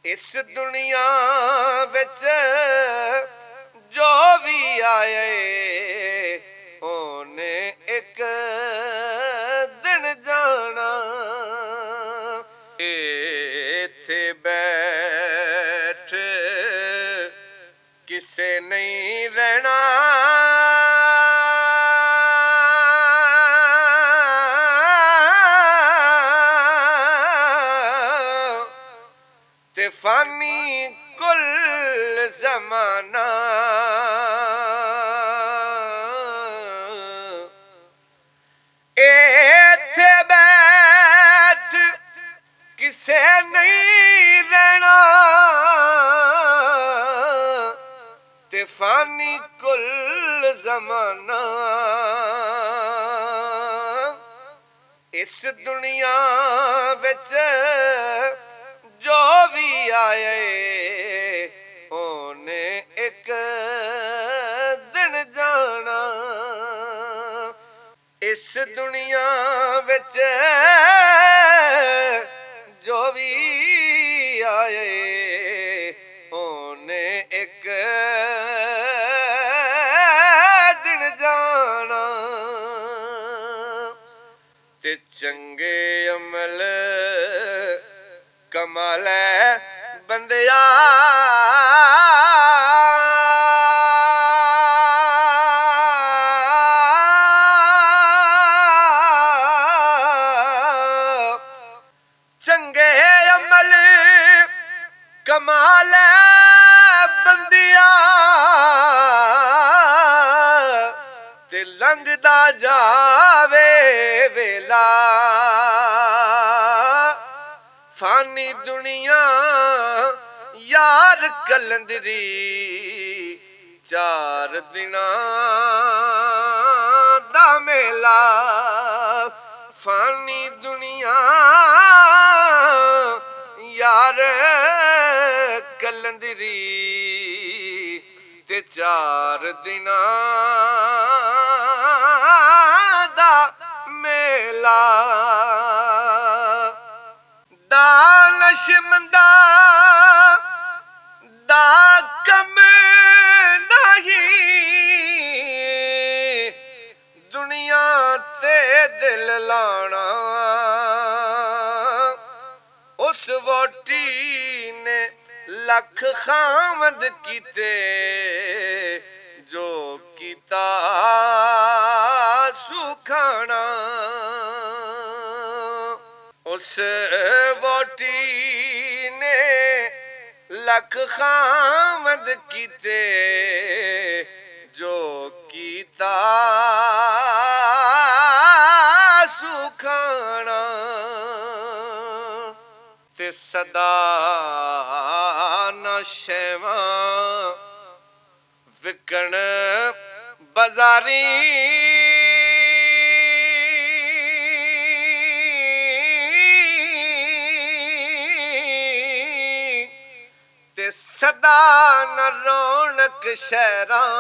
इस दुनिया विच जो भी आए ओने एक दिन जाना। इत्थे बैठ किसे नहीं रहना, ते फानी कुल जमाना। इत्थे बैठ किसे नहीं रहना, ते फानी कुल जमाना। इस दुनिया विच जो भी आए ओने एक दिन जाना। इस दुनिया विच जो भी आए ओने एक दिन जाना। ते चंगे अमल कमाल बंदिया, चंगे अमल कमाल बंदिया, ते लंघदा जावे वेला। फानी दुनिया यार कलंदरी, चार दिनां दा मेला। फानी दुनिया यार कलंदरी, ते चार दिनां दा मेला। दानशमंदा दा कम नहीं, दुनिया ते दिल लाना। उस वोटी ने लख खामद कीते, जो कीता सुखाना। उस वोटी ने लख खामद कीते, जो कीता सुखाना। ते सदा न शेवा विकण बाजारी, ते सदा न रौनक शहरां।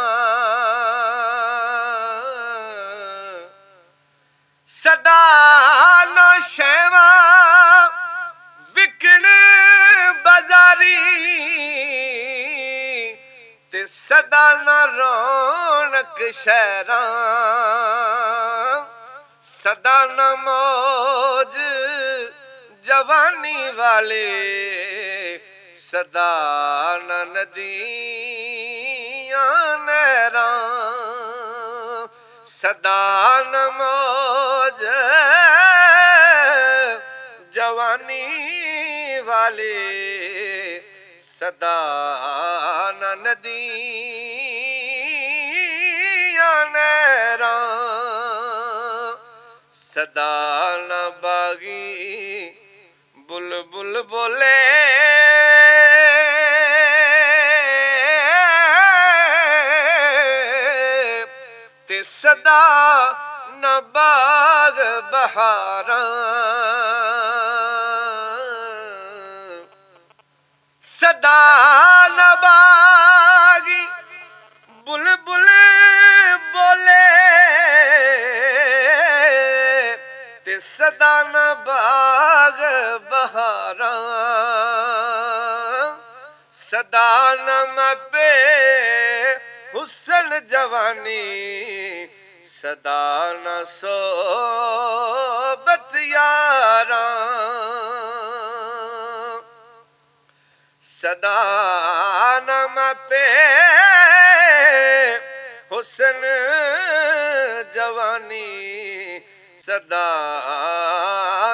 सदा न शेवा विकण बाजारी, ते सदा न रौनक शहरां। सदा न मौज जवानी वाले, सदा न नदियां नहरां। सदा न मौज जवानी वाले, सदा न नदियां नहरां। सदा न बागी बुलबुल बोले, ते सदा न बाग बहारां। सदा न बागी बुलबुल बोले, ते सदा न बाग बहारां। सदा न मपे हुस्न जवानी सदा न सोबत यारा सदा न मपे हुस्न जवानी सदा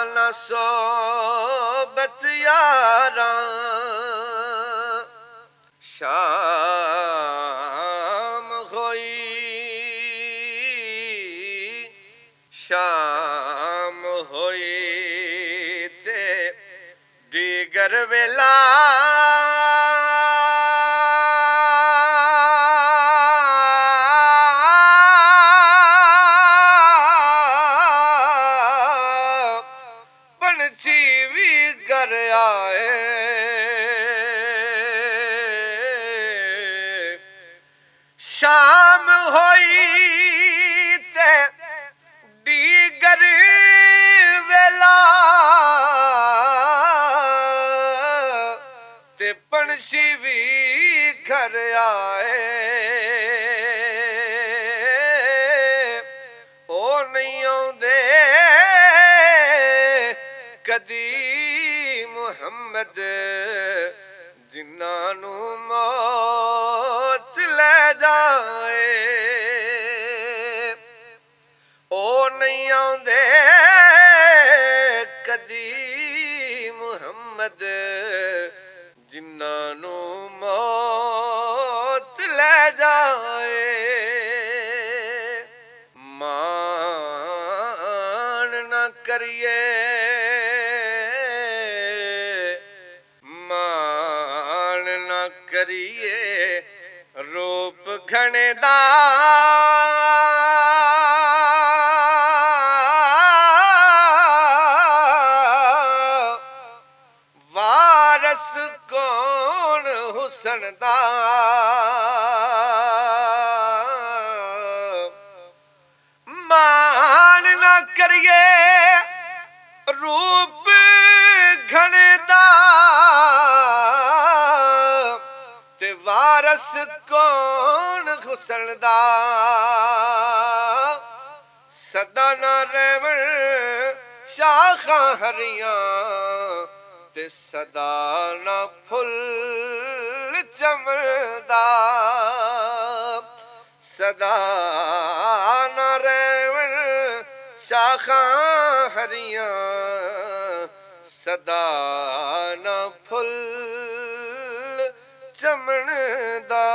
न सोबत यारा शाम होई शाम होई ते दीगर वेला पंछी भी घर आए शाम होई ते दीगर वेला ते पंछी भी घर आए ओ नहीं आउंदे कदी मुहम्मद जिन्हां नूं मौत ले जाए ओ नहीं आउंदे कदी मुहम्मद जिन्हां नूं मौत ले जाए मान न करिए मान न करिए रूप घने दा वारस कौन हुस्न दा मान न करिए रूप घने दा ते वारस कौन हुस्न दा सदा न रहवन शाखां हरियां ते सदा न फुल चमदा सदा न रहवन शाखां हरियां सदा न फुल चमदा